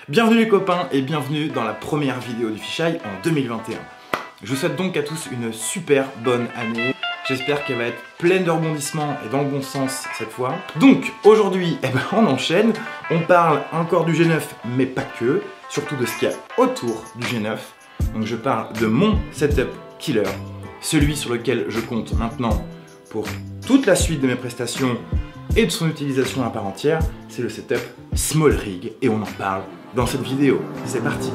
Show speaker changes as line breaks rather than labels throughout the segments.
Bienvenue les copains et bienvenue dans la première vidéo du Fisheye en 2021. Je vous souhaite donc à tous une super bonne année. J'espère qu'elle va être pleine de rebondissements et dans le bon sens cette fois. Donc aujourd'hui, on enchaîne. On parle encore du G9 mais pas que. Surtout de ce qu'il y a autour du G9. Donc je parle de mon setup killer. Celui sur lequel je compte maintenant pour toute la suite de mes prestations et de son utilisation à part entière, c'est le setup SmallRig et on en parle dans cette vidéo. C'est parti.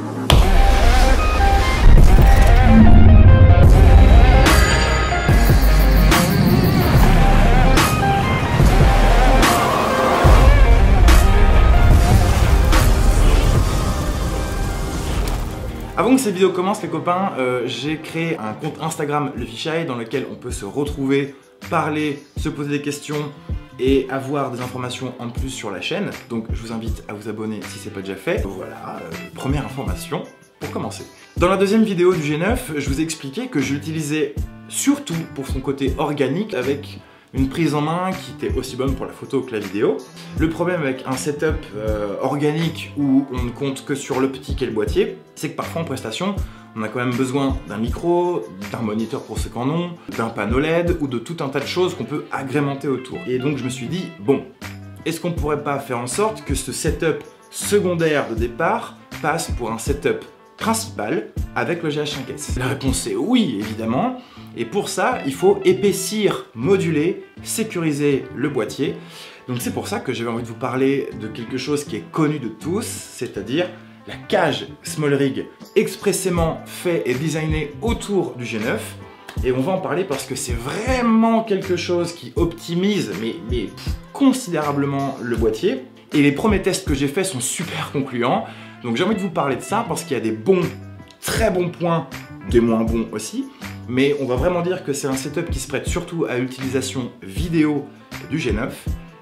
Avant que cette vidéo commence les copains, j'ai créé un compte Instagram le Fisheye dans lequel on peut se retrouver, parler, se poser des questions et avoir des informations en plus sur la chaîne. Donc je vous invite à vous abonner si c'est pas déjà fait. Voilà, première information pour commencer. Dans la deuxième vidéo du G9, je vous ai expliqué que je l'utilisais surtout pour son côté organique avec une prise en main qui était aussi bonne pour la photo que la vidéo. Le problème avec un setup organique où on ne compte que sur l'optique et le boîtier, c'est que parfois en prestation, on a quand même besoin d'un micro, d'un moniteur pour ceux qui en ont, d'un panneau LED ou de tout un tas de choses qu'on peut agrémenter autour. Et donc je me suis dit, bon, est-ce qu'on pourrait pas faire en sorte que ce setup secondaire de départ passe pour un setup principal avec le GH5S? La réponse est oui, évidemment. Et pour ça, il faut épaissir, moduler, sécuriser le boîtier. Donc c'est pour ça que j'avais envie de vous parler de quelque chose qui est connu de tous, c'est-à-dire la cage SmallRig expressément fait et designé autour du G9. Et on va en parler parce que c'est vraiment quelque chose qui optimise mais considérablement le boîtier. Et les premiers tests que j'ai faits sont super concluants. Donc j'ai envie de vous parler de ça parce qu'il y a des bons, très bons points, des moins bons aussi. Mais on va vraiment dire que c'est un setup qui se prête surtout à l'utilisation vidéo du G9.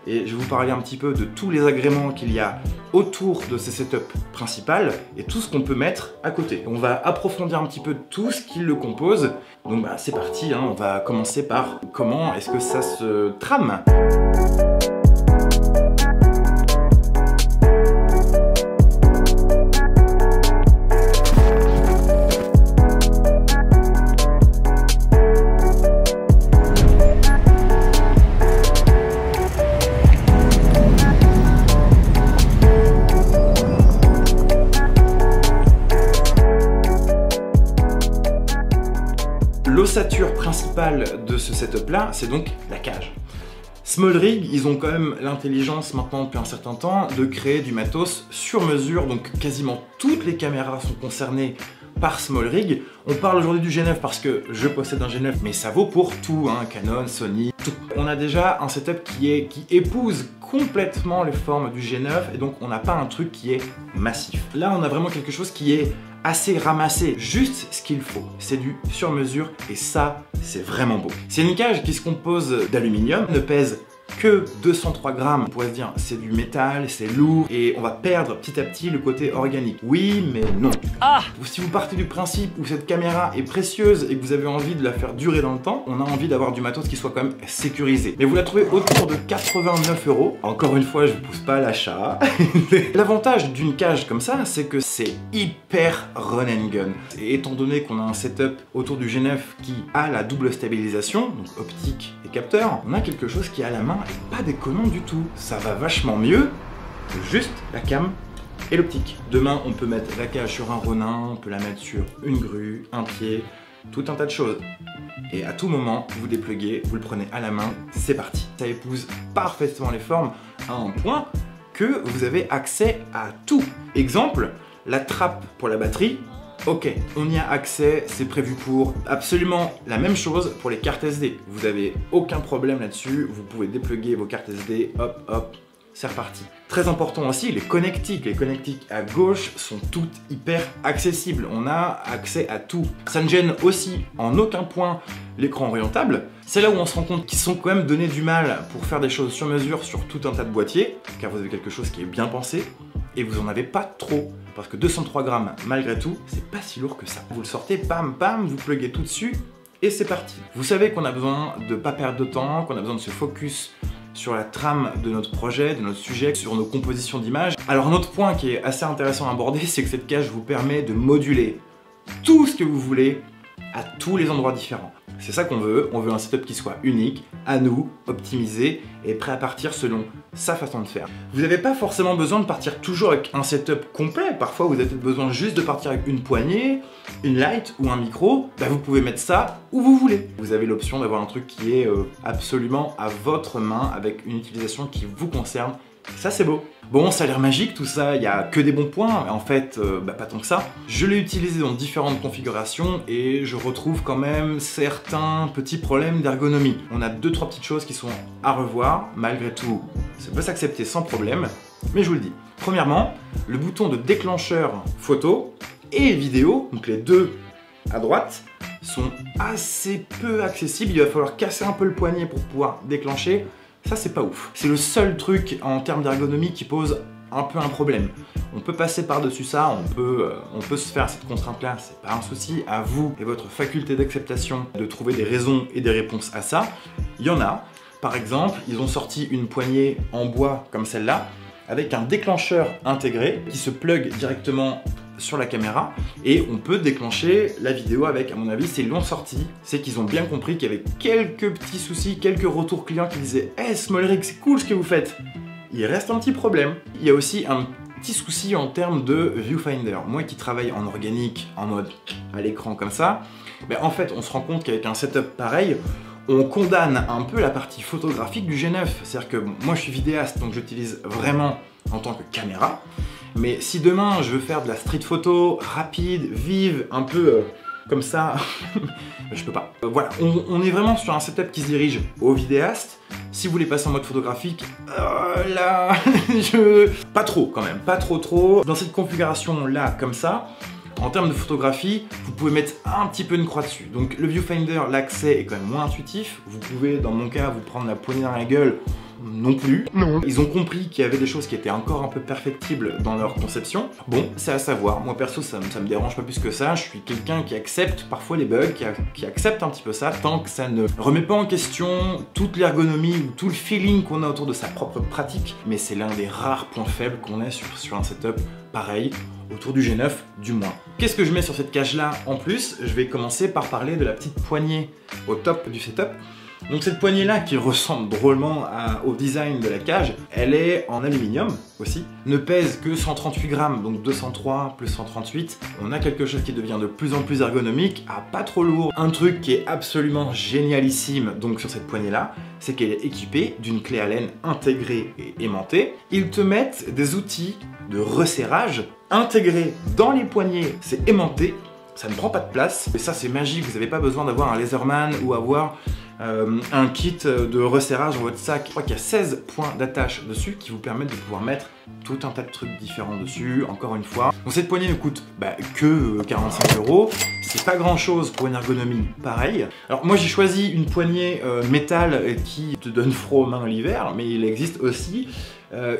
Et je vais vous parler un petit peu de tous les agréments qu'il y a autour de ce setup principal et tout ce qu'on peut mettre à côté. On va approfondir un petit peu tout ce qui le compose. Donc c'est parti, on va commencer par comment est-ce que ça se trame. L'ossature principale de ce setup là, c'est donc la cage. SmallRig, ils ont quand même l'intelligence maintenant depuis un certain temps de créer du matos sur mesure, donc quasiment toutes les caméras sont concernées par SmallRig. On parle aujourd'hui du G9 parce que je possède un G9, mais ça vaut pour tout, Canon, Sony, tout. On a déjà un setup qui épouse complètement les formes du G9 et donc on n'a pas un truc qui est massif. Là, on a vraiment quelque chose qui est assez ramassé, juste ce qu'il faut. C'est du sur mesure et ça, c'est vraiment beau. C'est une cage qui se compose d'aluminium, ne pèse que 203 grammes. On pourrait se dire c'est du métal, c'est lourd et on va perdre petit à petit le côté organique. Oui, mais non. Si vous partez du principe où cette caméra est précieuse et que vous avez envie de la faire durer dans le temps, on a envie d'avoir du matos qui soit quand même sécurisé. Mais vous la trouvez autour de 89 €. Encore une fois, je vous pousse pas à l'achat. L'avantage d'une cage comme ça, c'est que c'est hyper run and gun. Et étant donné qu'on a un setup autour du G9 qui a la double stabilisation, donc optique et capteur, on a quelque chose qui à la main est pas déconnant du tout. Ça va vachement mieux que juste la cam et l'optique. Demain, on peut mettre la cage sur un Ronin, on peut la mettre sur une grue, un pied, tout un tas de choses. Et à tout moment, vous dépluguez, vous le prenez à la main, c'est parti. Ça épouse parfaitement les formes à un point que vous avez accès à tout. Exemple, la trappe pour la batterie. Ok, on y a accès, c'est prévu pour. Absolument la même chose pour les cartes SD. Vous n'avez aucun problème là-dessus, vous pouvez dépluguer vos cartes SD, hop, hop, c'est reparti. Très important aussi, les connectiques. Les connectiques à gauche sont toutes hyper accessibles. On a accès à tout. Ça ne gêne aussi en aucun point l'écran orientable. C'est là où on se rend compte qu'ils sont quand même donnés du mal pour faire des choses sur mesure sur tout un tas de boîtiers, car vous avez quelque chose qui est bien pensé. Et vous en avez pas trop, parce que 203 grammes, malgré tout, c'est pas si lourd que ça. Vous le sortez, pam pam, vous pluguez tout dessus, et c'est parti. Vous savez qu'on a besoin de pas perdre de temps, qu'on a besoin de se focus sur la trame de notre projet, de notre sujet, sur nos compositions d'images. Alors un autre point qui est assez intéressant à aborder, c'est que cette cage vous permet de moduler tout ce que vous voulez à tous les endroits différents. C'est ça qu'on veut, on veut un setup qui soit unique, à nous, optimisé et prêt à partir selon sa façon de faire. Vous n'avez pas forcément besoin de partir toujours avec un setup complet, parfois vous avez peut-être besoin juste de partir avec une poignée, une light ou un micro, bah vous pouvez mettre ça où vous voulez. Vous avez l'option d'avoir un truc qui est absolument à votre main, avec une utilisation qui vous concerne. Ça c'est beau. Bon, ça a l'air magique tout ça, il n'y a que des bons points, mais en fait, pas tant que ça. Je l'ai utilisé dans différentes configurations et je retrouve quand même certains petits problèmes d'ergonomie. On a 2-3 petites choses qui sont à revoir, malgré tout, ça peut s'accepter sans problème, mais je vous le dis. Premièrement, le bouton de déclencheur photo et vidéo, donc les deux à droite, sont assez peu accessibles, il va falloir casser un peu le poignet pour pouvoir déclencher. Ça c'est pas ouf. C'est le seul truc en termes d'ergonomie qui pose un peu un problème. On peut passer par-dessus ça, on peut se faire cette contrainte-là, c'est pas un souci. À vous et votre faculté d'acceptation de trouver des raisons et des réponses à ça. Il y en a. Par exemple, ils ont sorti une poignée en bois comme celle-là, avec un déclencheur intégré qui se plug directement sur la caméra et on peut déclencher la vidéo avec. À mon avis, c'est long sorti, c'est qu'ils ont bien compris qu'il y avait quelques petits soucis, quelques retours clients qui disaient « Hey Smallrig, c'est cool ce que vous faites !» Il reste un petit problème. Il y a aussi un petit souci en termes de viewfinder. Moi qui travaille en organique, en mode à l'écran comme ça, ben en fait on se rend compte qu'avec un setup pareil, on condamne un peu la partie photographique du G9. C'est-à-dire que moi je suis vidéaste, donc j'utilise vraiment en tant que caméra. Mais si demain je veux faire de la street photo rapide, vive, un peu comme ça, je peux pas. Voilà, on est vraiment sur un setup qui se dirige au vidéaste. Si vous voulez passer en mode photographique, là, pas trop quand même, pas trop. Dans cette configuration là, comme ça, en termes de photographie, vous pouvez mettre un petit peu une croix dessus. Donc le viewfinder, l'accès est quand même moins intuitif. Vous pouvez, dans mon cas, vous prendre la poignée dans la gueule. Non plus. Non. Ils ont compris qu'il y avait des choses qui étaient encore un peu perfectibles dans leur conception. Bon, c'est à savoir. Moi perso, ça me dérange pas plus que ça. Je suis quelqu'un qui accepte parfois les bugs, qui accepte un petit peu ça, tant que ça ne remet pas en question toute l'ergonomie ou tout le feeling qu'on a autour de sa propre pratique. Mais c'est l'un des rares points faibles qu'on a sur un setup pareil, autour du G9 du moins. Qu'est-ce que je mets sur cette cage là en plus? Je vais commencer par parler de la petite poignée au top du setup. Donc cette poignée là qui ressemble drôlement au design de la cage, elle est en aluminium aussi, ne pèse que 138 grammes, donc 203 plus 138. On a quelque chose qui devient de plus en plus ergonomique, pas trop lourd. Un truc qui est absolument génialissime donc sur cette poignée là, c'est qu'elle est équipée d'une clé Allen intégrée et aimantée. Ils te mettent des outils de resserrage intégrés dans les poignées, c'est aimanté, ça ne prend pas de place. Et ça c'est magique, vous n'avez pas besoin d'avoir un laserman ou avoir un kit de resserrage dans votre sac. Je crois qu'il y a 16 points d'attache dessus qui vous permettent de pouvoir mettre tout un tas de trucs différents dessus, encore une fois. Donc cette poignée ne coûte que 45 €. C'est pas grand chose pour une ergonomie pareille. Alors moi j'ai choisi une poignée métal qui te donne froid aux mains l'hiver, mais il existe aussi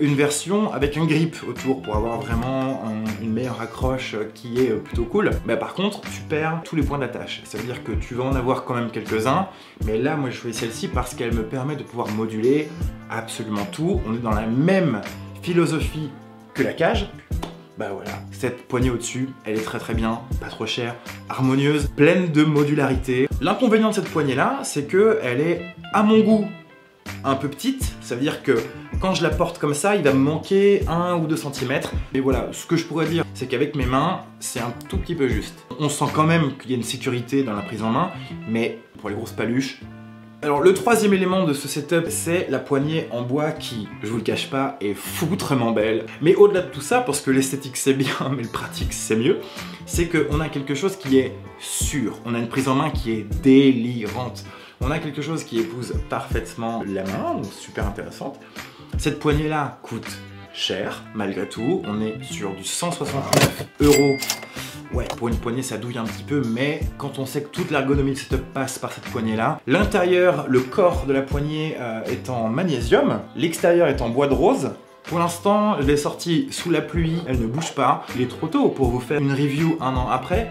une version avec un grip autour pour avoir vraiment une meilleure accroche qui est plutôt cool. Mais par contre, tu perds tous les points d'attache. Ça veut dire que tu vas en avoir quand même quelques-uns. Mais là, moi, je choisis celle-ci parce qu'elle me permet de pouvoir moduler absolument tout. On est dans la même philosophie que la cage. Bah voilà, cette poignée au-dessus, elle est très bien, pas trop chère, harmonieuse, pleine de modularité. L'inconvénient de cette poignée-là, c'est qu'elle est, à mon goût, un peu petite. Ça veut dire que quand je la porte comme ça, il va me manquer 1 ou 2 cm. Et voilà, ce que je pourrais dire, c'est qu'avec mes mains, c'est un tout petit peu juste. On sent quand même qu'il y a une sécurité dans la prise en main, mais pour les grosses paluches. Alors le troisième élément de ce setup, c'est la poignée en bois qui, je vous le cache pas, est foutrement belle. Mais au-delà de tout ça, parce que l'esthétique c'est bien, mais le pratique c'est mieux, c'est qu'on a quelque chose qui est sûr. On a une prise en main qui est délirante. On a quelque chose qui épouse parfaitement la main, donc super intéressante. Cette poignée-là coûte cher, malgré tout. On est sur du 169 €. Ouais, pour une poignée, ça douille un petit peu, mais quand on sait que toute l'ergonomie de setup passe par cette poignée-là, l'intérieur, le corps de la poignée est en magnésium, l'extérieur est en bois de rose. Pour l'instant, je l'ai sortie sous la pluie, elle ne bouge pas. Il est trop tôt pour vous faire une review 1 an après.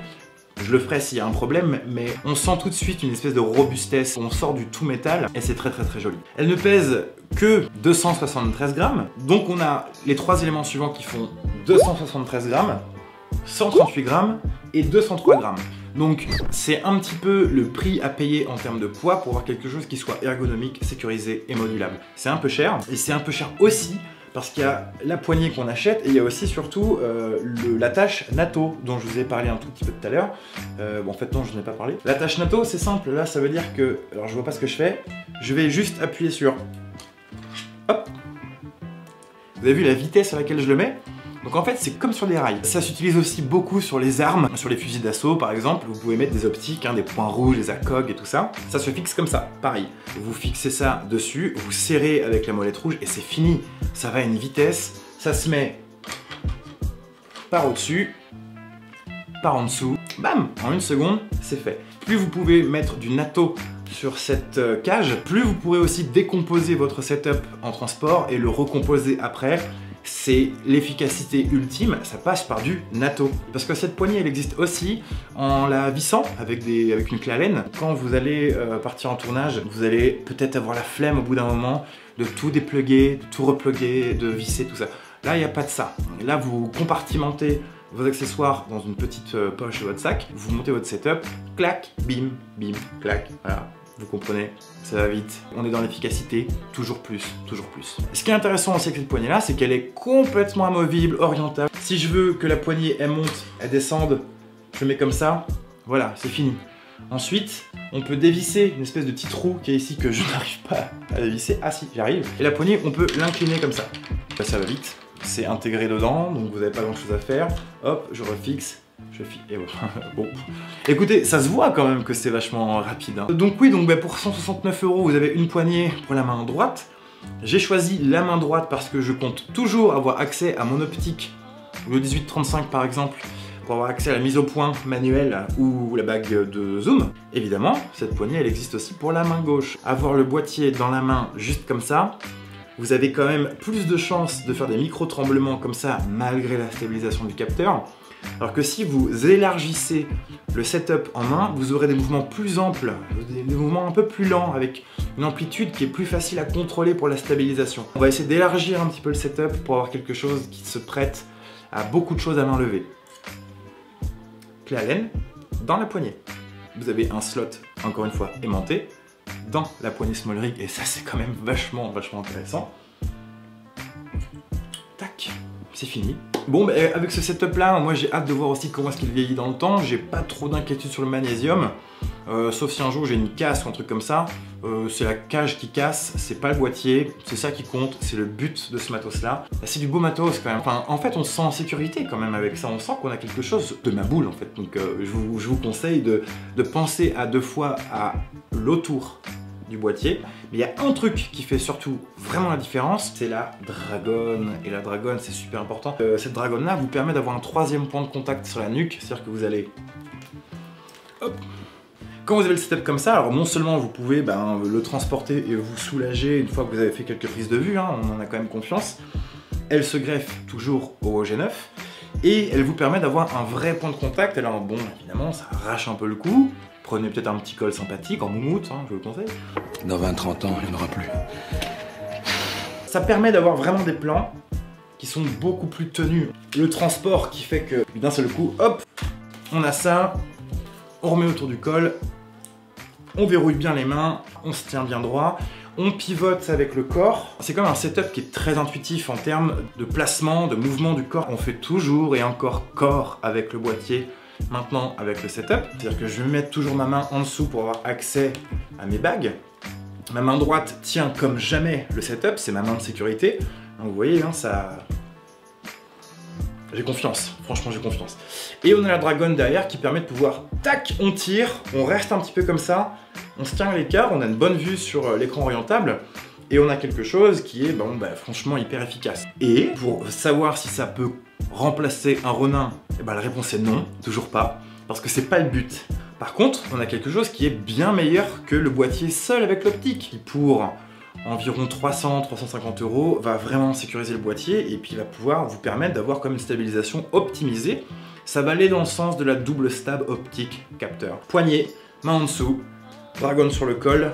Je le ferai s'il y a un problème, mais on sent tout de suite une espèce de robustesse. On sort du tout métal et c'est très joli. Elle ne pèse que 273 grammes. Donc on a les trois éléments suivants qui font 273 grammes, 138 grammes et 203 grammes. Donc c'est un petit peu le prix à payer en termes de poids pour avoir quelque chose qui soit ergonomique, sécurisé et modulable. C'est un peu cher, et c'est un peu cher aussi parce qu'il y a la poignée qu'on achète et il y a aussi surtout l'attache NATO dont je vous ai parlé un tout petit peu tout à l'heure. Bon, en fait non, je n'en ai pas parlé. L'attache NATO, c'est simple, là ça veut dire que, alors je vois pas ce que je fais, je vais juste appuyer sur, hop. Vous avez vu la vitesse à laquelle je le mets? Donc en fait, c'est comme sur des rails. Ça s'utilise aussi beaucoup sur les armes, sur les fusils d'assaut par exemple. Vous pouvez mettre des optiques, hein, des points rouges, des ACOG et tout ça. Ça se fixe comme ça, pareil. Vous fixez ça dessus, vous serrez avec la molette rouge et c'est fini. Ça va à une vitesse, ça se met par au-dessus, par en dessous, bam, en une seconde, c'est fait. Plus vous pouvez mettre du NATO sur cette cage, plus vous pourrez aussi décomposer votre setup en transport et le recomposer après. C'est l'efficacité ultime, ça passe par du NATO. Parce que cette poignée, elle existe aussi en la vissant avec une clé Allen. Quand vous allez partir en tournage, vous allez peut-être avoir la flemme au bout d'un moment de tout dépluguer, de tout repluguer, de visser, tout ça. Là, il n'y a pas de ça. Là, vous compartimentez vos accessoires dans une petite poche de votre sac, vous montez votre setup, clac, bim, bim, clac, voilà. Vous comprenez, ça va vite. On est dans l'efficacité, toujours plus, toujours plus. Ce qui est intéressant aussi avec cette poignée-là, c'est qu'elle est complètement amovible, orientable. Si je veux que la poignée, elle monte, elle descende, je le mets comme ça, voilà, c'est fini. Ensuite, on peut dévisser une espèce de petit trou qui est ici que je n'arrive pas à dévisser. Ah si, j'arrive. Et la poignée, on peut l'incliner comme ça. Ça va vite, c'est intégré dedans, donc vous n'avez pas grand-chose à faire. Hop, je refixe. Et voilà. Bon. Écoutez, ça se voit quand même que c'est vachement rapide. Hein. Donc oui, pour 169 €, vous avez une poignée pour la main droite. J'ai choisi la main droite parce que je compte toujours avoir accès à mon optique, le 18-35 par exemple, pour avoir accès à la mise au point manuelle ou la bague de zoom. Évidemment, cette poignée, elle existe aussi pour la main gauche. Avoir le boîtier dans la main juste comme ça, vous avez quand même plus de chances de faire des micro-tremblements comme ça malgré la stabilisation du capteur. Alors que si vous élargissez le setup en main, vous aurez des mouvements plus amples, des mouvements un peu plus lents, avec une amplitude qui est plus facile à contrôler pour la stabilisation. On va essayer d'élargir un petit peu le setup pour avoir quelque chose qui se prête à beaucoup de choses à main levée. Clé Allen dans la poignée. Vous avez un slot, encore une fois, aimanté, dans la poignée Small Rig, et ça c'est quand même vachement intéressant. Tac, c'est fini. Bon, bah, avec ce setup là, moi j'ai hâte de voir aussi comment est-ce qu'il vieillit dans le temps. J'ai pas trop d'inquiétude sur le magnésium, sauf si un jour j'ai une casse ou un truc comme ça. C'est la cage qui casse, c'est pas le boîtier, c'est ça qui compte, c'est le but de ce matos là. C'est du beau matos quand même. Enfin, en fait, on se sent en sécurité quand même avec ça, on sent qu'on a quelque chose de ma boule en fait. Donc je vous conseille de penser à deux fois à l'autour du boîtier. Mais il y a un truc qui fait surtout vraiment la différence, c'est la dragonne. Et la dragonne, c'est super important. Cette dragonne là vous permet d'avoir un troisième point de contact sur la nuque, c'est-à-dire que vous allez, hop. Quand vous avez le setup comme ça, alors non seulement vous pouvez le transporter et vous soulager une fois que vous avez fait quelques prises de vue, hein, on en a quand même confiance. Elle se greffe toujours au G9 et elle vous permet d'avoir un vrai point de contact. Alors bon, évidemment, ça arrache un peu le cou. Prenez peut-être un petit col sympathique en moumoute, hein, je vous le conseille.
Dans 20-30 ans, il n'y en aura plus.
Ça permet d'avoir vraiment des plans qui sont beaucoup plus tenus. Le transport qui fait que d'un seul coup, hop, on a ça, on remet autour du col, on verrouille bien les mains, on se tient bien droit, on pivote avec le corps. C'est comme un setup qui est très intuitif en termes de placement, de mouvement du corps. On fait toujours et encore corps avec le boîtier. Maintenant avec le setup, c'est-à-dire que je vais mettre toujours ma main en dessous pour avoir accès à mes bagues. Ma main droite tient comme jamais le setup, c'est ma main de sécurité. Donc vous voyez, hein, ça... J'ai confiance, franchement j'ai confiance. Et on a la dragonne derrière qui permet de pouvoir, tac, on tire, on reste un petit peu comme ça, on se tient à l'écart, on a une bonne vue sur l'écran orientable. Et on a quelque chose qui est franchement hyper efficace. Et pour savoir si ça peut remplacer un Ronin, la réponse est non, toujours pas, parce que c'est pas le but. Par contre, on a quelque chose qui est bien meilleur que le boîtier seul avec l'optique, qui pour environ 300-350 € va vraiment sécuriser le boîtier et puis va pouvoir vous permettre d'avoir comme une stabilisation optimisée. Ça va aller dans le sens de la double stab optique capteur. Poignet, main en dessous, dragon sur le col,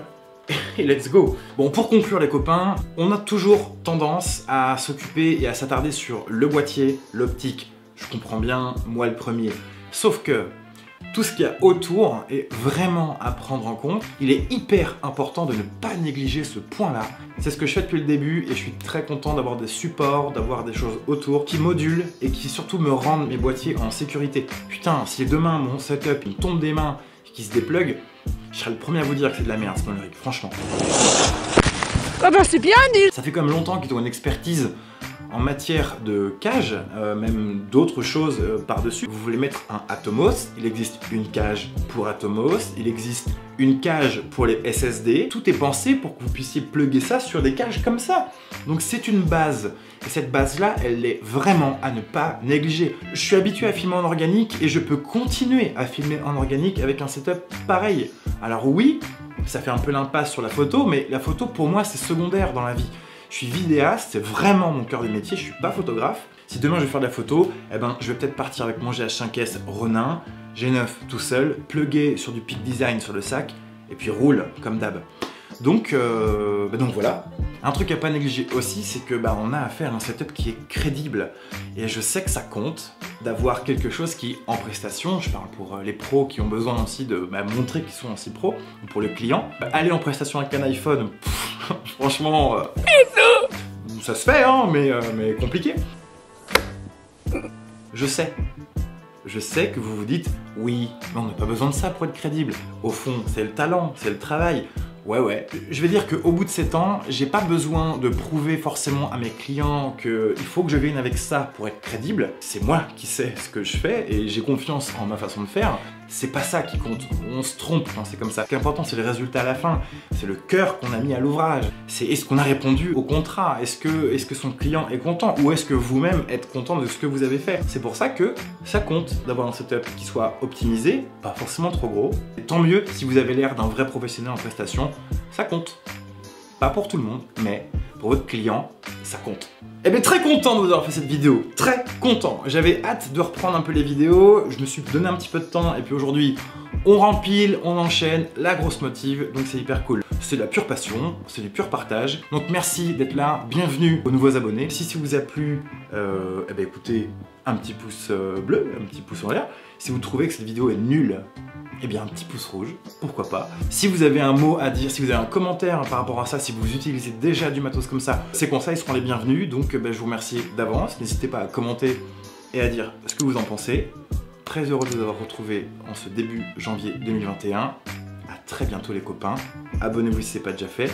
et let's go. Bon, pour conclure les copains, on a toujours tendance à s'occuper et à s'attarder sur le boîtier, l'optique. Je comprends bien, moi le premier. Sauf que tout ce qu'il y a autour est vraiment à prendre en compte. Il est hyper important de ne pas négliger ce point-là. C'est ce que je fais depuis le début et je suis très content d'avoir des supports, d'avoir des choses autour qui modulent et qui surtout me rendent mes boîtiers en sécurité. Putain, si demain mon setup il tombe des mains et qu'il se déplugue, je serais le premier à vous dire que c'est de la merde, Smolrig, franchement.
Ah bah c'est bien nul.
Ça fait quand même longtemps qu'ils ont une expertise en matière de cage, même d'autres choses par-dessus. Vous voulez mettre un Atomos, il existe une cage pour Atomos, il existe une cage pour les SSD. Tout est pensé pour que vous puissiez plugger ça sur des cages comme ça. Donc c'est une base. Et cette base-là, elle est vraiment à ne pas négliger. Je suis habitué à filmer en organique et je peux continuer à filmer en organique avec un setup pareil. Alors oui, ça fait un peu l'impasse sur la photo, mais la photo pour moi c'est secondaire dans la vie. Je suis vidéaste, c'est vraiment mon cœur de métier, je suis pas photographe. Si demain je vais faire de la photo, eh ben, je vais peut-être partir avec mon GH5S Ronin, G9 tout seul, plugué sur du Peak Design sur le sac, et puis roule comme d'hab. Donc voilà. Un truc à pas négliger aussi, c'est que on a affaire à un setup qui est crédible. Et je sais que ça compte d'avoir quelque chose qui, en prestation, je parle pour les pros qui ont besoin aussi de montrer qu'ils sont aussi pros, ou pour le client, aller en prestation avec un iPhone, franchement, ça se fait, hein, mais compliqué. Je sais que vous vous dites, oui, mais on n'a pas besoin de ça pour être crédible. Au fond, c'est le talent, c'est le travail. Ouais. Je vais dire qu'au bout de 7 ans, j'ai pas besoin de prouver forcément à mes clients qu'il faut que je vienne avec ça pour être crédible. C'est moi qui sais ce que je fais et j'ai confiance en ma façon de faire. C'est pas ça qui compte, on se trompe quand c'est comme ça. Ce qui est important, c'est le résultat à la fin. C'est le cœur qu'on a mis à l'ouvrage. C'est est-ce qu'on a répondu au contrat? Est-ce que son client est content? Ou est-ce que vous-même êtes content de ce que vous avez fait? C'est pour ça que ça compte d'avoir un setup qui soit optimisé, pas forcément trop gros. Et tant mieux si vous avez l'air d'un vrai professionnel en prestation, ça compte. Pas pour tout le monde, mais pour votre client, ça compte. Eh bien, très content de vous avoir fait cette vidéo, très content. J'avais hâte de reprendre un peu les vidéos, je me suis donné un petit peu de temps et puis aujourd'hui, on rempile, on enchaîne, la grosse motive, donc c'est hyper cool. C'est de la pure passion, c'est du pur partage. Donc merci d'être là, bienvenue aux nouveaux abonnés. Si ça vous a plu, eh bien écoutez, un petit pouce bleu, un petit pouce en l'air. Si vous trouvez que cette vidéo est nulle, eh bien un petit pouce rouge, pourquoi pas. Si vous avez un mot à dire, si vous avez un commentaire par rapport à ça, si vous utilisez déjà du matos comme ça, ces conseils seront les bienvenus, donc je vous remercie d'avance. N'hésitez pas à commenter et à dire ce que vous en pensez. Très heureux de vous avoir retrouvé en ce début janvier 2021. À très bientôt les copains. Abonnez-vous si ce n'est pas déjà fait.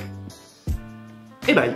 Et bye!